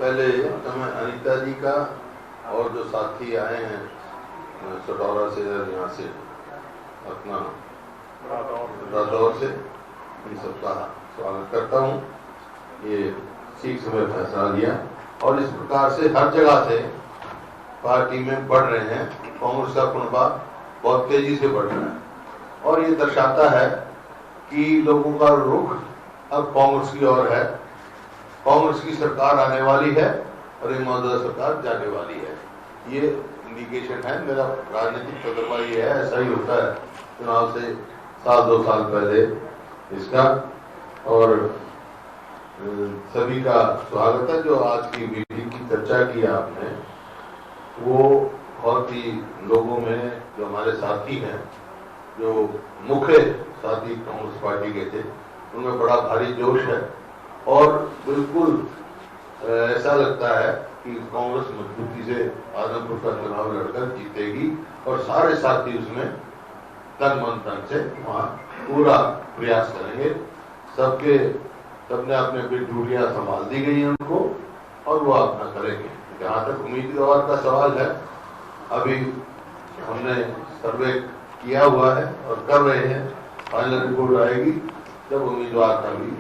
पहले हमें अनीता जी का और जो साथी आए हैं सटौरा से और यहाँ से अपना रादौर से, इन सबका स्वागत करता हूँ। ये सीख समय फैसला लिया और इस प्रकार से हर जगह से पार्टी में बढ़ रहे हैं। कांग्रेस का कुनबा बहुत तेजी से बढ़ रहा है और ये दर्शाता है कि लोगों का रुख अब कांग्रेस की ओर है। कांग्रेस की सरकार आने वाली है और ये मौजूदा सरकार जाने वाली है, ये इंडिकेशन है। मेरा राजनीतिक तजुर्बा ये है, ऐसा ही होता है चुनाव से साल 2 साल पहले इसका। और सभी का स्वागत है। जो आज की विधि की चर्चा की आपने, वो बहुत ही लोगों में जो हमारे साथी हैं, जो मुख्य साथी कांग्रेस पार्टी के थे, उनमें बड़ा भारी जोश है और बिल्कुल ऐसा लगता है कि कांग्रेस मजबूती से आजमपुर का चुनाव लड़कर जीतेगी और सारे साथी उसमें तन मन धन से वहां पूरा प्रयास करेंगे। सबने अपने ड्यूटियां संभाल दी गई हैं उनको और वो अपना करेंगे। जहां तक उम्मीदवार का सवाल है, अभी हमने सर्वे किया हुआ है और कर रहे हैं। फाइनल रिपोर्ट आएगी जब उम्मीदवार का भी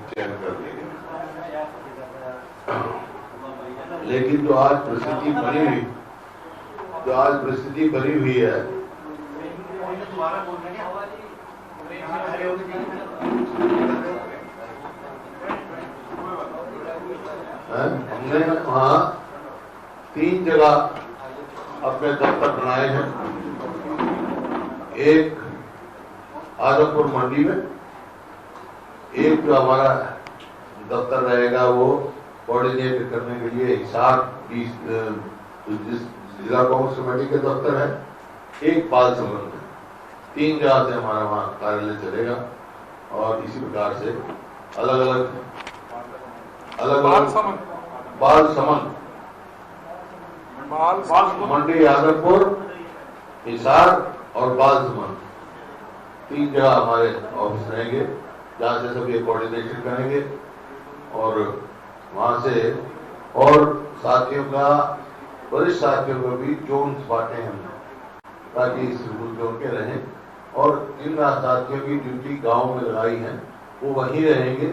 चयन कर देंगे। लेकिन जो आज परिस्थिति बनी हुई है, हमने वहाँ 3 जगह अपने दफ्तर बनाए हैं। एक आजमपुर मंडी में, एक जो हमारा दफ्तर रहेगा वो कोऑर्डिनेट करने के लिए हिसार जिला कांग्रेस कमेटी के दफ्तर है, एक बाल संबंध है। 3 जगह से हमारा वहाँ कार्यालय चलेगा और इसी प्रकार से अलग अलग बाल समन मंडी, आजमपुर, हिसार और बाल समन, 3 जगह हमारे ऑफिस रहेंगे जहाँ से सब ये कोऑर्डिनेशन करेंगे। और वहां से और साथियों का, वरिष्ठ साथियों को भी जोन बांटे हमने, ताकि इस जोन के रहें और जिन साथियों की ड्यूटी गांव में लगाई है वो वहीं रहेंगे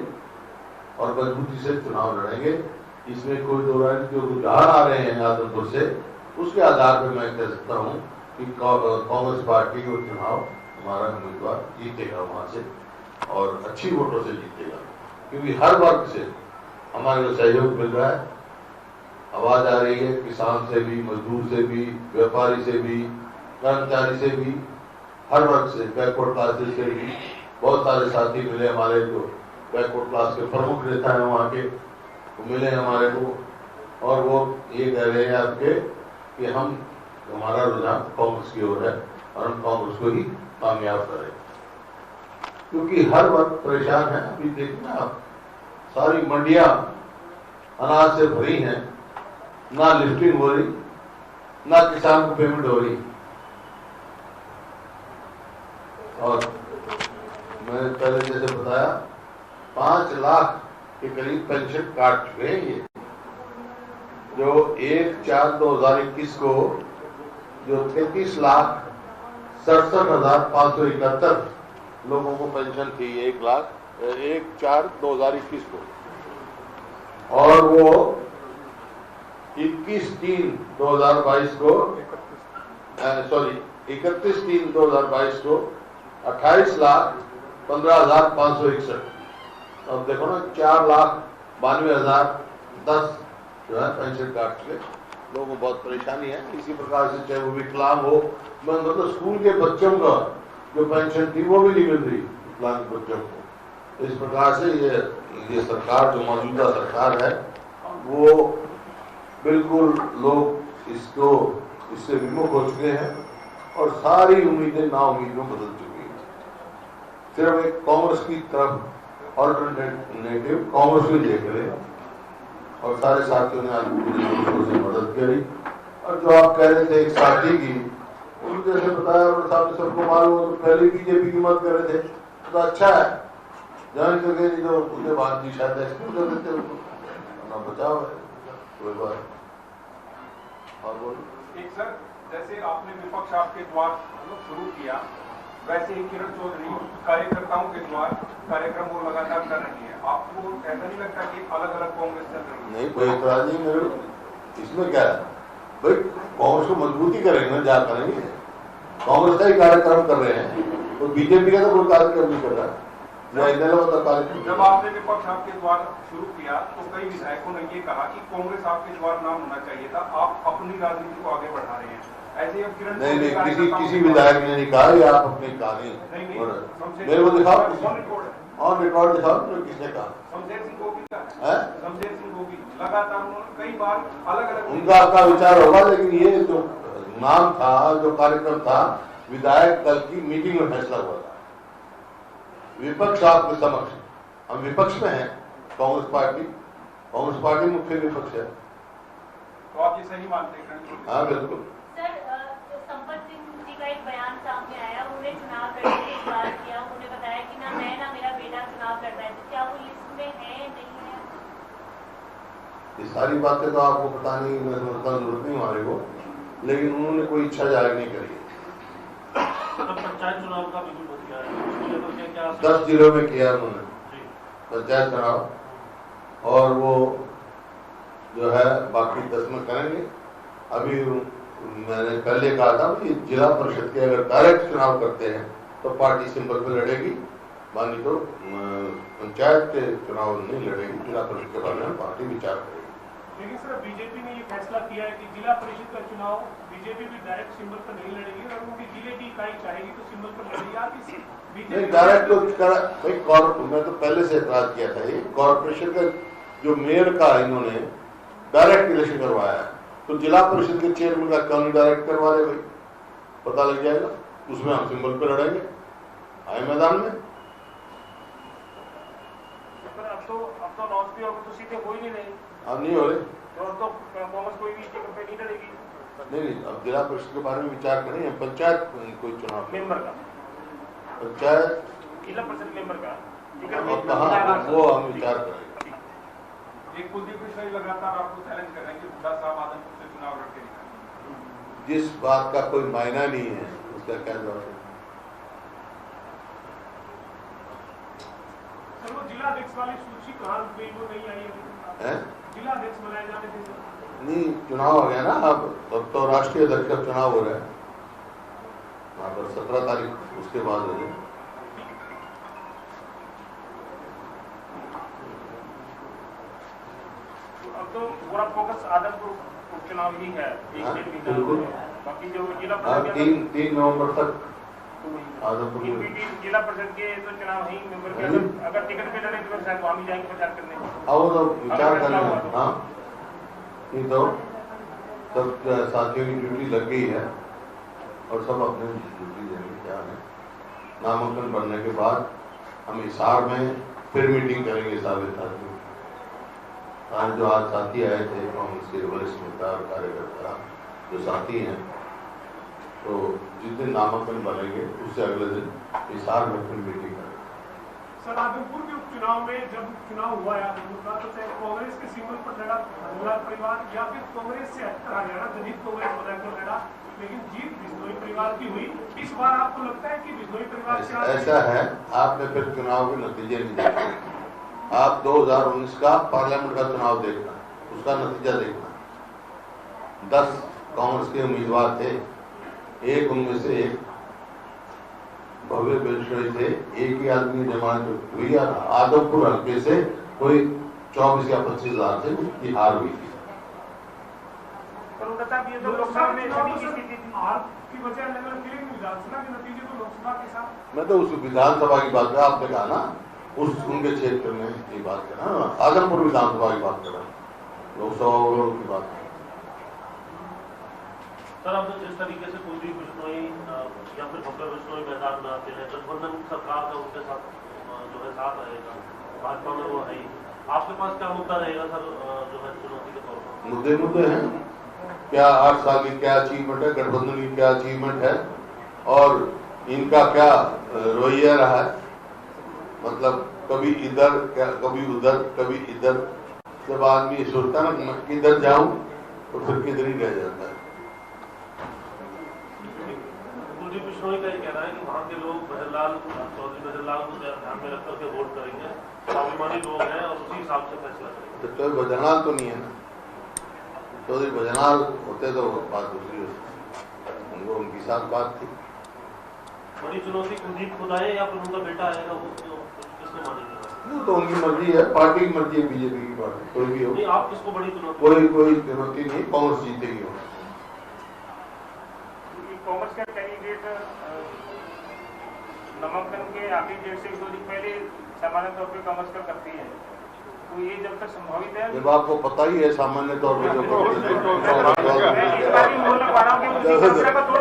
और मजबूती से चुनाव लड़ेंगे। इसमें कोई दो राय जो रुझान आ रहे हैं आजमपुर से, उसके आधार पर मैं कह सकता हूँ कि कांग्रेस पार्टी को चुनाव हमारा उम्मीदवार जीतेगा वहां से और अच्छी वोटों से जीतेगा, क्योंकि हर वर्ग से हमारे को सहयोग मिल रहा है। आवाज आ रही है किसान से भी, मजदूर से भी, व्यापारी से भी, कर्मचारी से भी, हर वर्ग से, बैकवर्ड क्लासेस से भी बहुत सारे साथी मिले हमारे। जो बैकवर्ड क्लास के प्रमुख नेता है वहाँ के, वो मिले हमारे को और वो ये कह रहे हैं आपके कि हमारा रुझान कांग्रेस की ओर है और हम कांग्रेस को ही कामयाब करें, क्योंकि हर वर्ग परेशान है। अभी देखना आप, सारी मंडियां अनाज से भरी हैं, ना लिफ्टिंग हो रही, ना किसान को पेमेंट हो रही। और मैंने पहले जैसे बताया 5 लाख के करीब पेंशन काट चुके हैं ये, जो 1/4/2021 को जो 33,67,571 लोगों को पेंशन थी, 1/4/2021 को, और वो 31/3/2022 को 31/3/2022 को 28,15,561। अब देखो ना, 4,92,010 जो है पेंशन काट चुके लोगों को। बहुत परेशानी है। इसी प्रकार से चाहे वो विकलांग हो, मतलब स्कूल के बच्चों का जो पेंशन थी वो भी नहीं मिल रही विकलांग बच्चों को। इस प्रकार से ये सरकार, जो मौजूदा सरकार है, वो बिल्कुल लोग इससे विमुख हो चुके हैं और सारी उम्मीदें नाउम्मीद में बदल चुकी हैं। सिर्फ एक कांग्रेस की तरफ ऑल्टरनेटिव कांग्रेस को देख रहे और सारे साथियों ने आज से मदद करी। और जो आप कह रहे थे एक साथी की, उनको जैसे बताया और सामने सबको मालूम, तो पहले बीजेपी की मत कर रहे थे, तो अच्छा है जान करके, नहीं तो उसके बाद जी शायद एक्सपोज कर देते उनको, अपना बचाव है। और बोल एक सर, जैसे आपने विपक्ष आपके द्वार शुरू किया, वैसे ही किरण चौधरी कार्यकर्ताओं के द्वार कार्यक्रम वो लगातार कर रही है। आपको ऐसा नहीं लगता कि अलग अलग कांग्रेस चल रही है? नहीं, कोई इतराज नहीं मेरे को। इसमें क्या है भाई, कांग्रेस को मजबूती करेंगे ना, जा करेंगे। कांग्रेस का ही कार्यक्रम कर रहे हैं, तो बीजेपी का तो कोई कार्यक्रम नहीं कर रहा है। जब आपने विपक्ष आपके द्वार शुरू किया तो कई विधायकों ने ये कहा कि कांग्रेस आपके द्वार नाम होना चाहिए था, आप अपनी राजनीति को आगे बढ़ा रहे हैं। ऐसे अब किरण नहीं, किसी विधायक ने नहीं कहा, या आप अपनी कहानी मेरे को दिखाओ, और रिकॉर्ड दिखाओ तो किसने कहा। शमशेर सिंह गोगी का है, शमशेर सिंह गोगी लगातार उन्होंने कई बार अलग अलग उनका आपका विचार होगा, लेकिन ये जो नाम था, जो कार्यक्रम था, विधायक दल की मीटिंग में फैसला हुआ था। विपक्ष आपके समक्ष, हम विपक्ष में हैं, कांग्रेस पार्टी मुख्य विपक्ष है। तो आप ये सही मानते हैं? हाँ बिल्कुल। सर, संपत सिंह जी का एक बयान सामने आया, उन्होंने चुनाव लड़ने की बात किया, उन्होंने बताया कि ना मैं ना मेरा बेटा चुनाव लड़ रहा है, तो क्या वो लिस्ट में है नहीं है? ये सारी बातें तो आपको पता नहीं, मैं समझता जरूरत नहीं हमारे को, लेकिन उन्होंने कोई इच्छा जाहिर नहीं करी। पंचायत चुनाव का भी कुछ किया है, 10 जिलों में किया उन्होंने पंचायत चुनाव, और वो जो है बाकी 10 में करेंगे। अभी मैंने पहले कहा था कि जिला परिषद के अगर डायरेक्ट चुनाव करते हैं तो पार्टी सिंबल पे लड़ेगी, मानी तो पंचायत के चुनाव नहीं लड़ेगी। जिला परिषद के बारे में पार्टी विचार करेगी। लेकिन सर, बीजेपी ने ये फैसला किया है कि जिला परिषद का चुनाव बीजेपी भी डायरेक्ट सिंबल पर नहीं लड़ेगी, और उनकी जिले की इकाई चाहेगी तो सिंबल पर लड़ेगी। आप नहीं, डायरेक्ट तो भाई मैं तो पहले से एतराज किया था। ये कॉर्पोरेशन का जो मेयर का इन्होंने डायरेक्ट इलेक्शन करवाया है, तो जिला परिषद के चेयरमैन का क्यों नहीं डायरेक्ट करवा रहे भाई? पता लग जाएगा, उसमें हम सिंबल पे लड़ेंगे, आए मैदान में। अब तो लॉस भी होगा, तो सीटें हो ही नहीं रही। अब नहीं हो रहे, तो कांग्रेस कोई भी टिकट पे नहीं लड़ेगी। नहीं, अब जिला परिषद के बारे में विचार करें। पंचायत कोई चुनाव मेंबर का, पंचायत जिला परिषद मेंबर का कहाँ, वो हम विचार करेंगे। एक कुलदीप मिश्रा लगातार आपको चैलेंज कर रहे हैं कि बुड्ढा साहब आदमपुर से चुनाव लड़के निकालें। जिस बात का कोई मायना नहीं है उसका क्या जवाब है? सर, वो जिला अध्यक्ष वाली सूची कहाँ गई, वो नहीं आई है? जिला अध्यक्ष बनाए जाने थे। नहीं, चुनाव हो गया ना अब तो राष्ट्रीय अध्यक्ष का चुनाव हो रहा है वहां पर 17 तारीख, उसके बाद हो जाए। अब तो पूरा फोकस आदमपुर उपचुनाव ही है, बाकी जो जिला परिषद 3 नवंबर तक आदमपुर जिला परिषद के तो चुनाव ही मेंबर के अगर टिकट पे लड़े तो शायद वहां भी जाएंगे प्रचार करने। आओ तो विचार करना। हाँ, नहीं तो सब साथियों की ड्यूटी लग गई है और सब अपने ड्यूटी देने क्या है। नामांकन भरने के बाद हम हिसार में फिर मीटिंग करेंगे सारे साथियों। आज जो आज साथी आए थे कांग्रेस के वरिष्ठ नेता और कार्यकर्ता जो साथी हैं, तो जिस दिन नामांकन बनेंगे उससे अगले दिन हिसार में फिर मीटिंग करेंगे। सर, आदमपुर के उपचुनाव में जब चुनाव हुआ है आदमपुर का, तो चाहे कांग्रेस के सिंबल पर लड़ा भगोड़ा परिवार या फिर कांग्रेस से हटकर हरियाणा दलित कांग्रेस बनाकर लड़ा, लेकिन जीत बिश्नोई परिवार की हुई। इस बार आपको लगता है कि बिश्नोई परिवार से ऐसा है? आपने फिर चुनाव के नतीजे नहीं देखे। आप 2019 का पार्लियामेंट का चुनाव देखना, उसका नतीजा देखना। 10 कांग्रेस के उम्मीदवार थे, एक उनमें से एक भव्य बेलश्री थे, एक ही आदमी जमानत हुई। आदमपुर हल्के से कोई 24 या 25 हजार से उसकी हार हुई थी। मैं तो उस विधानसभा की बात कर, आपने कहा ना उस उनके क्षेत्र में की बात कर रहा, आदमपुर विधानसभा की बात कर रहा, लोकसभा की बात। सर, अब जिस तरीके से कुलदीप बिश्नोई या फिर भव्य बिश्नोई मैदान में आते हैं, गठबंधन सरकार का उनके साथ जो है साथ रहेगा, भाजपा में वो है। आपके पास क्या मुद्दा रहेगा सर, जो है चुनौती के तौर पर? मुद्दे हैं क्या, 8 साल की क्या अचीवमेंट है, गठबंधन की क्या अचीवमेंट है, और इनका क्या रवैया रहा है। मतलब कभी इधर, कभी उधर, कभी इधर, जब आदमी सोचता है ना किधर जाऊं तो फिर किधर ही रह जाता है। कुलदीप बिश्नोई का ये कहना है कि वहाँ के लोग चौधरी भजनलाल को ध्यान में रखकर के वोट करेंगे, स्वाभिमानी लोग हैं और उसी हिसाब से फैसला करेंगे। तो चौधरी भजनलाल तो नहीं है ना, चौधरी भजनलाल होते तो बात दूसरी होती, उनको उनके साथ बात थी। बड़ी चुनौती कुलदीप खुद आए या फिर उनका बेटा आएगा, वो किसको मानेंगे? वो तो उनकी मर्जी है, पार्टी की मर्जी है, बीजेपी की पार्टी कोई भी हो। नहीं, आप किसको बड़ी चुनौती? कोई चुनौती नहीं, कांग्रेस जीतेगी। कांग्रेस का कैंडिडेट नामांकन के आखिरी डेट से 2 दिन पहले सामान्य तौर पर कांग्रेस का करती है, तो ये जब तक संभावित है। जब आपको पता ही है सामान्य तौर पर जो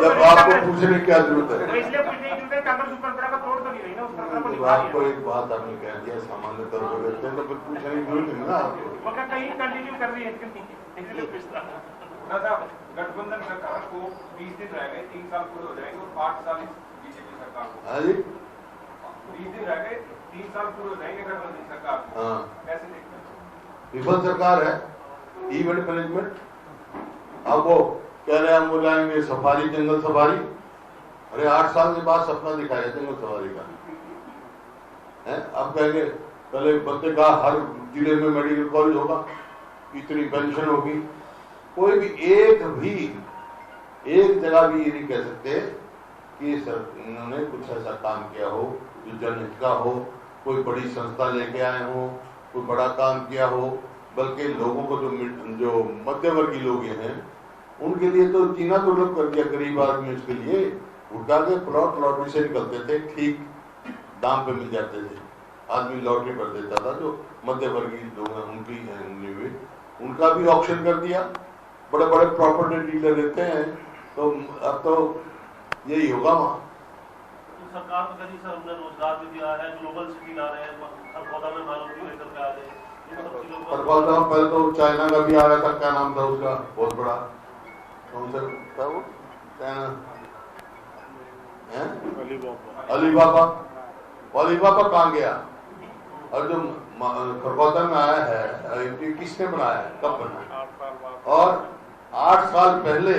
जब आपको पूछने की क्या जरूरत है? इसलिए पूछने की जरूरत है, कांग्रेस उस परंपरा का तोड़ तो नहीं रही ना, उस परंपरा को निभा आपको एक बात आपने कह दिया सामान्य तौर पर करते हैं तो फिर पूछने की जरूरत नहीं ना आपको। वो क्या कहीं कंटिन्यू कर रही है, इसलिए पूछता। गठबंधन सरकार को 20 दिन रह गए, 3 साल पूरे हो जाएंगे और 8 साल बीजेपी सरकार को। हाँ जी, 20 दिन रह गए, 3 साल पूरे हो जाएंगे गठबंधन सरकार को। हाँ, कैसे देखते हैं? विफल सरकार है, इवेंट मैनेजमेंट। अब वो कह रहे हैं हम बुलाएंगे सफारी, जंगल सफारी। अरे 8 साल के बाद सपना दिखाया जंगल सफारी का है। अब कहेंगे पहले बंदे का हर जिले में मेडिकल कॉलेज होगा, इतनी पेंशन होगी। कोई भी एक जगह भी ये नहीं कह सकते कि सर इन्होंने कुछ ऐसा काम किया हो जो जनहित का हो, कोई बड़ी संस्था लेके आए हो, कोई बड़ा काम किया हो। बल्कि लोगों को जो मध्यवर्गीय लोग हैं उनके लिए तो जीना दुर्लभ कर दिया। गरीब आदमी उसके लिए उठा के प्लॉट लॉटरी से निकलते थे, ठीक दाम पे मिल जाते थे। आदमी लॉटरी भर देता था, जो मध्यवर्गीय लोग हैं उनका भी ऑप्शन कर दिया। बड़े बड़े प्रॉपर्टी डीलर रहते हैं, तो अब तो यही होगा वहाँ। तो सरकार तो कहीं सर हमने रोजगार भी दिया है, ग्लोबल सिटी ला रहे हैं, हर पौधा में मारुति लेकर के आ रहे हैं। पहले तो चाइना का भी आ रहा था, क्या नाम था उसका, बहुत बड़ा कौन सा था वो, चाइना अलीबाबा कहाँ गया? और जो खरगोदा में आया है किसने बनाया है, कब बनाया? और 8 साल पहले,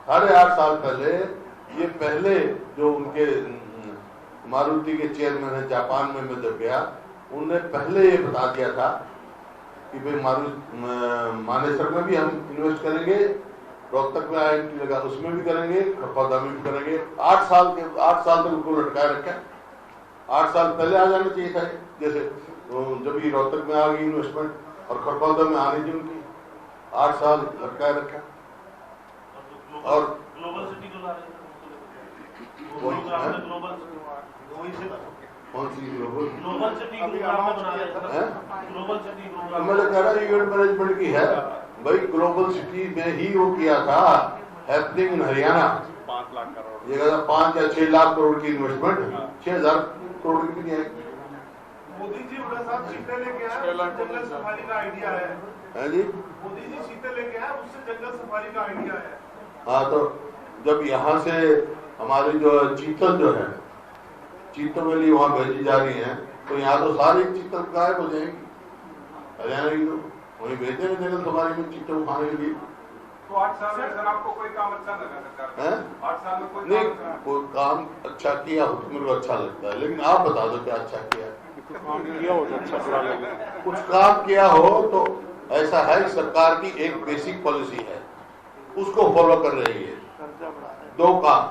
8.5 साल पहले, ये पहले जो उनके मारुति के चेयरमैन है जापान में मैं जब गया, उनने पहले ये बता दिया था कि भाई मानेसर में भी हम इन्वेस्ट करेंगे, रोहतक में IIT लगा उसमें भी करेंगे, खरगोदा में भी करेंगे। 8 साल तक उनको लटकाए रखा। 8 साल पहले आ जाना चाहिए था, जैसे जब ये रोहतक में आ गई इन्वेस्टमेंट और खरगोदा में आने थी उनकी, 8 साल लटकाए रखा। और ग्लोबल सिटी जो ला रहे हैं, कौन सी ग्लोबल सिटी बना रहे हैं? ग्लोबल सिटी मैंने कह रहा इवेंट मैनेजमेंट की है भाई। ग्लोबल सिटी में ही वो किया था हैपनिंग इन हरियाणा, 5 लाख करोड़, ये कहता 5 या 6 लाख करोड़ की इन्वेस्टमेंट, 6000 करोड़ की भी है। मोदी जी बड़ा साहब चीते लेके आए, जंगल सफारी का आइडिया है जी। मोदी जी चीते लेके आए, उससे जंगल सफारी का आइडिया है। हाँ, तो जब यहाँ से हमारी जो चीतल जो है, चीतल के लिए वहाँ भेजी जा रही है, तो यहाँ तो सारी चीतल गायब हो जाएंगी। हरियाणा की तो वही भेजेंगे जंगल सफारी में चीतल खाने के लिए। तो 8 साल में सर आपको कोई काम अच्छा लगा सरकार का? 8 साल में कोई नहीं, काम कोई काम अच्छा किया हो तो मेरे को अच्छा लगता है, लेकिन आप बता दो क्या अच्छा किया है। कुछ काम किया हो तो ऐसा है, सरकार की एक बेसिक पॉलिसी है, उसको फॉलो कर रही है। 2 काम,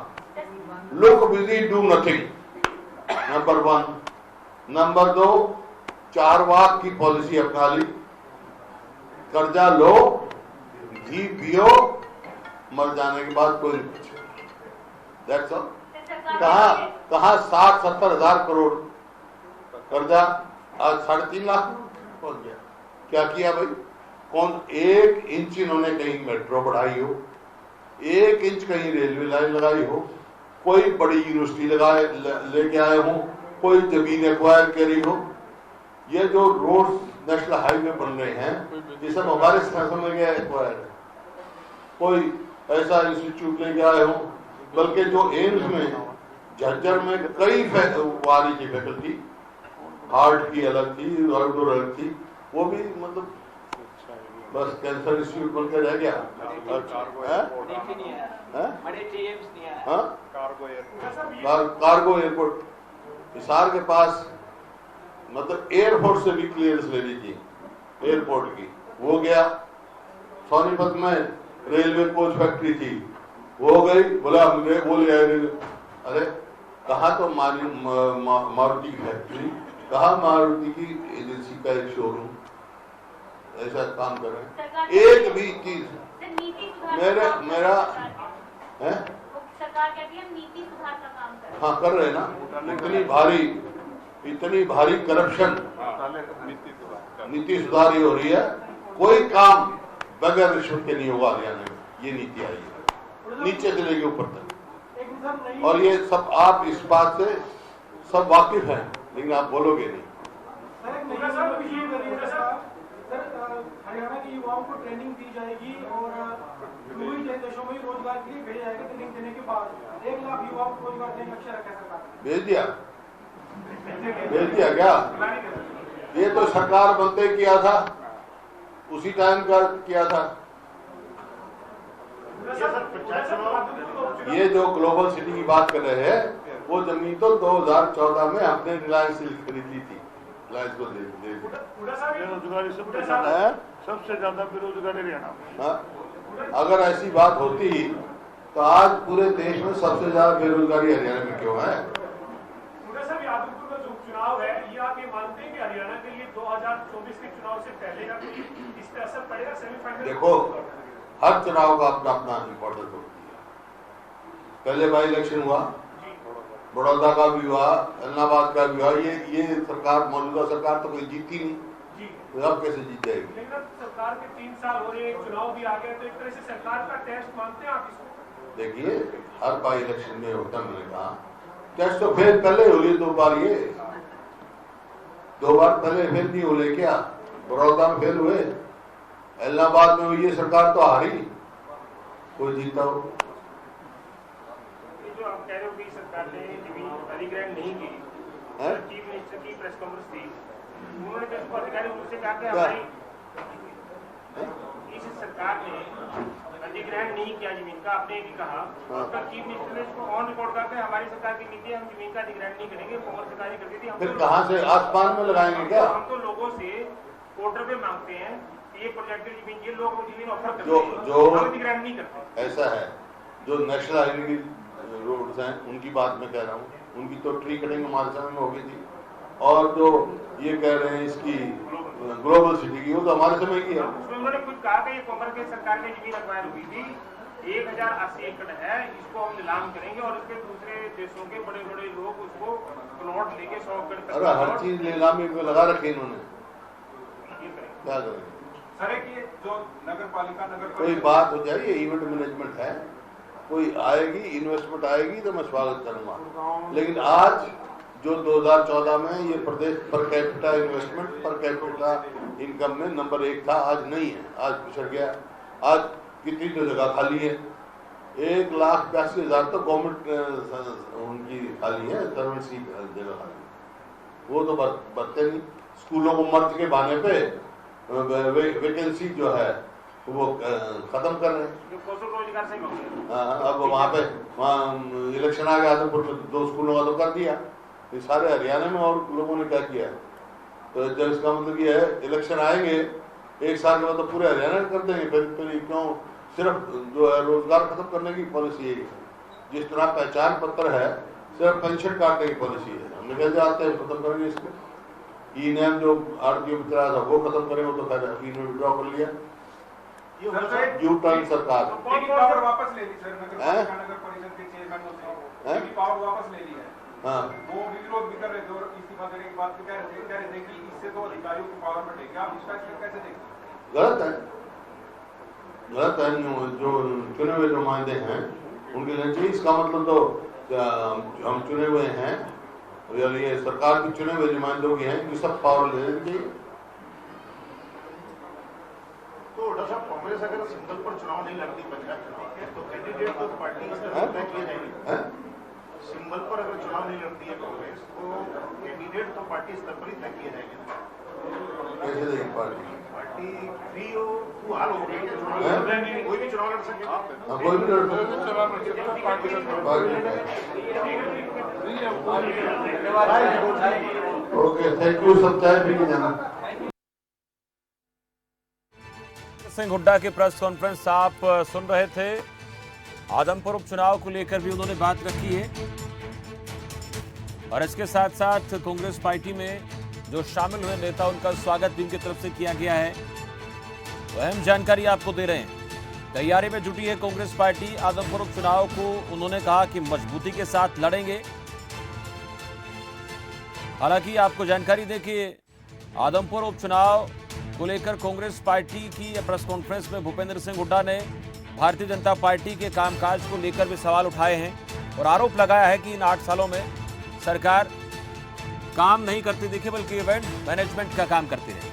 look busy do nothing, number 1। Number 2, 4 वाक की पॉलिसी अपना ली, कर्जा लो, घी पियो, मर जाने के बाद कोई नहीं पूछे। That's all. कहा 60-70 हजार करोड़ कर्जा, आज 3.5 लाख पहुंच गया। क्या किया भाई? कौन 1 इंच इन्होंने कहीं मेट्रो बढ़ाई हो, 1 इंच कहीं रेलवे लाइन लगाई हो, कोई बड़ी यूनिवर्सिटी लेके आए हो, कोई जमीन एक्वायर करी हो। ये जो रोड नेशनल हाईवे बन रहे हैं, ये सब हमारे शासन में गया एक्वायर है। कोई ऐसा इंस्टीट्यूट लेके आए हो, बल्कि जो एम्स में झज्जर में कई आ रही थी फैकल्टी, हार्ट की अलग थी, आउटडोर अलग थी, वो भी मतलब बस कैंसर इंस्टीट्यूट बन के रह गया। कार्गो एयरपोर्ट हिसार के पास, मतलब एयरपोर्ट से भी क्लियरेंस लेनी थी एयरपोर्ट की, वो गया। सोनीपत में रेलवे कोच फैक्ट्री थी, वो हो गई, बोला मुझे बोले अरे कहा तो मारुति की फैक्ट्री, कहा मारुति की एजेंसी का एक शोरूम, ऐसा काम कर रहे हैं। एक भी चीज मेरा है सरकार कहती है नीति सुधार का काम कर रहे हैं। हाँ कर रहे हैं ना, इतनी भारी करप्शन, नीति सुधार ही हो रही है। कोई काम बगैर रिश्वत के नहीं होगा हरियाणा में, ये नीति आई है नीचे से लेके ऊपर तक। और ये सब आप इस बात से सब वाकिफ हैं, लेकिन आप बोलोगे नहीं। हरियाणा के युवाओं को ट्रेनिंग दी जाएगी और दूसरे देशों में रोजगार के लिए भेजा जाएगा। ट्रेनिंग देने के बाद 1 लाख युवाओं को रोजगार देने का लक्ष्य रखा है सरकार। भेज दिया क्या? ये तो सरकार बनते किया था, उसी टाइम का किया था। ये जो ग्लोबल सिटी की बात कर रहे हैं, वो जमीन तो 2014 में हमने रिलायंस से खरीद ली थी, रिलायंस को दे बेरोजगारी सबसे ज्यादा बेरोजगारी हरियाणा। अगर ऐसी बात होती तो आज पूरे देश में सबसे ज्यादा बेरोजगारी हरियाणा में क्यों है? यादवपुर का जो चुनाव है, ये आप ये मानते हैं कि हरियाणा के लिए 2024 के चुनाव से पहले का कोई इस पर असर पड़ेगा? सेमीफाइनल देखो, हर चुनाव का अपना अपना इम्पोर्टेंस होती है। पहले बाई इलेक्शन हुआ, बड़ौदा का भी हुआ, इलाहाबाद का भी हुआ। ये सरकार, मौजूदा सरकार तो कोई जीती नहीं, तो अब कैसे जीत जाएगी? लेकिन सरकार के 3 साल हो रहे, एक चुनाव भी आ गया, तो एक तरह से सरकार का टेस्ट मानते हैं आप इसको? देखिए, हर बाई इलेक्शन में होता, मैंने कहा टेस्ट तो फेल पहले हो गई 2 बार, ये 2 बार पहले फेल नहीं हो क्या? बड़ौदा में फेल हुए, इलाहाबाद में हुई, ये सरकार तो हारी, कोई जीता हो। जो आप कह रहे हो कि सरकार ने जमीन अधिग्रहण नहीं की, चीफ मिनिस्टर की प्रेस कॉन्फ्रेंस थी, उन्होंने जो अधिकारी उनसे कहा कि हमारी इस सरकार ने अधिग्रहण नहीं किया जमीन का, आपने भी कहा, और चीफ मिनिस्टर ने इसको ऑन रिकॉर्ड करके हमारी सरकार की नीति, हम जमीन का अधिग्रहण नहीं करेंगे, कांग्रेस सरकार ही करती थी। फिर कहाँ से आसमान में लगाएंगे क्या? हम तो लोगों से ऑर्डर पे मांगते हैं कि ये प्रोजेक्ट की जमीन, ये लोग जमीन ऑफर करते हैं, जो हम अधिग्रहण नहीं करते। ऐसा है, जो नेशनल हाईवे की रोड्स हैं, उनकी बात मैं कह रहा हूँ, उनकी तो ट्री कटिंग हमारे समय में हो गई थी। और जो ये कह रहे हैं इसकी ग्लोबल सिटी की, वो तो हमारे समय की है। उसमें उन्होंने खुद कहा कि ये कांग्रेस की सरकार में जमीन एक्वायर हुई थी, 1080 एकड़ है, इसको हम नीलाम करेंगे और इसके दूसरे देशों के बड़े बड़े लोग उसको प्लॉट लेके 100 एकड़ तक। अरे हर चीज नीलामी में लगा रखी इन्होंने, क्या करेंगे? सर कि जो नगर पालिका कोई बात हो जाए, ये इवेंट मैनेजमेंट है, कोई आएगी, इन्वेस्टमेंट आएगी तो मैं स्वागत करूंगा। लेकिन आज जो 2014 में ये प्रदेश per capita investment, per capita income में नंबर 1 था, आज नहीं है, आज पिछड़ गया। आज कितनी तो जगह खाली है, 1,82,000 तो गवर्नमेंट उनकी खाली है, सर्वेंट की जगह खाली, वो तो बढ़ते नहीं। स्कूलों को मर्ज के बहाने पे वैकेंसी जो है वो खत्म कर रहे हैं। जो कौशल रोजगार से अब वहाँ इलेक्शन आ गया, आदमपुर में 2 स्कूलों का तो कर दिया, ये सारे हरियाणा में और लोगों ने क्या किया? तो जब इसका मतलब ये है, इलेक्शन आएंगे 1 साल के बाद तो पूरे हरियाणा कर देंगे। फिर क्यों सिर्फ जो है रोजगार खत्म करने की पॉलिसी है? जिस तरह पहचान पत्र है, सिर्फ पेंशन काटने की पॉलिसी है। हमने कह जाते हैं खत्म करेंगे इसको। ई नेम जो आरटीओ में चला था वो खत्म करेंगे, तो खैर विड्रॉ कर लिया। यू टर्न सरकार पावर वापस ले ली सर, नगर परिषद के चेयरमैन ने पावर वापस ले ली है। हाँ, वो विरोध भी कर रहे थे और इस्तीफा देने की बात कह रहे थे कि इससे तो अधिकारियों की पावर बढ़ेगी। आप इस फैसले कैसे देखते? गलत है। जो चुने हुए नुमाइंदे हैं उनके लिए चाहिए। इसका मतलब तो हम चुने हुए हैं, ये सरकार की चुने हुए नुमाइंदों की हैं, ये सब पावर ले लेनी चाहिए। तो डॉक्टर साहब, कांग्रेस अगर सिंबल पर चुनाव नहीं लड़ती पंचायत चुनाव के, तो कैंडिडेट तो पार्टी स्तर पर तय किए जाएंगे। सिंबल पर अगर चुनाव नहीं लड़ती है कांग्रेस, तो कैंडिडेट तो पार्टी स्तर पर ही तय किए जाएंगे। कैसे देगी पार्टी? पार्टी फ्री हो तू हाल हो गई है, कोई भी चुनाव लड़ सकता है। कोई भी लड़ ओके, थैंक यू। सब चाय पी के जाना। सिंह हुड्डा की प्रेस कॉन्फ्रेंस आप सुन रहे थे। आदमपुर उपचुनाव को लेकर भी उन्होंने बात रखी है और इसके साथ साथ कांग्रेस पार्टी में जो शामिल हुए नेता उनका स्वागत भी उनकी तरफ से किया गया है। तो अहम जानकारी आपको दे रहे हैं। तैयारी में जुटी है कांग्रेस पार्टी। आदमपुर उपचुनाव को उन्होंने कहा कि मजबूती के साथ लड़ेंगे। हालांकि आपको जानकारी दें कि आदमपुर उपचुनाव को लेकर कांग्रेस पार्टी की प्रेस कॉन्फ्रेंस में भूपेंद्र सिंह हुड्डा ने भारतीय जनता पार्टी के कामकाज को लेकर भी सवाल उठाए हैं और आरोप लगाया है कि इन 8 सालों में सरकार काम नहीं करती दिखी बल्कि इवेंट मैनेजमेंट का काम करती रही।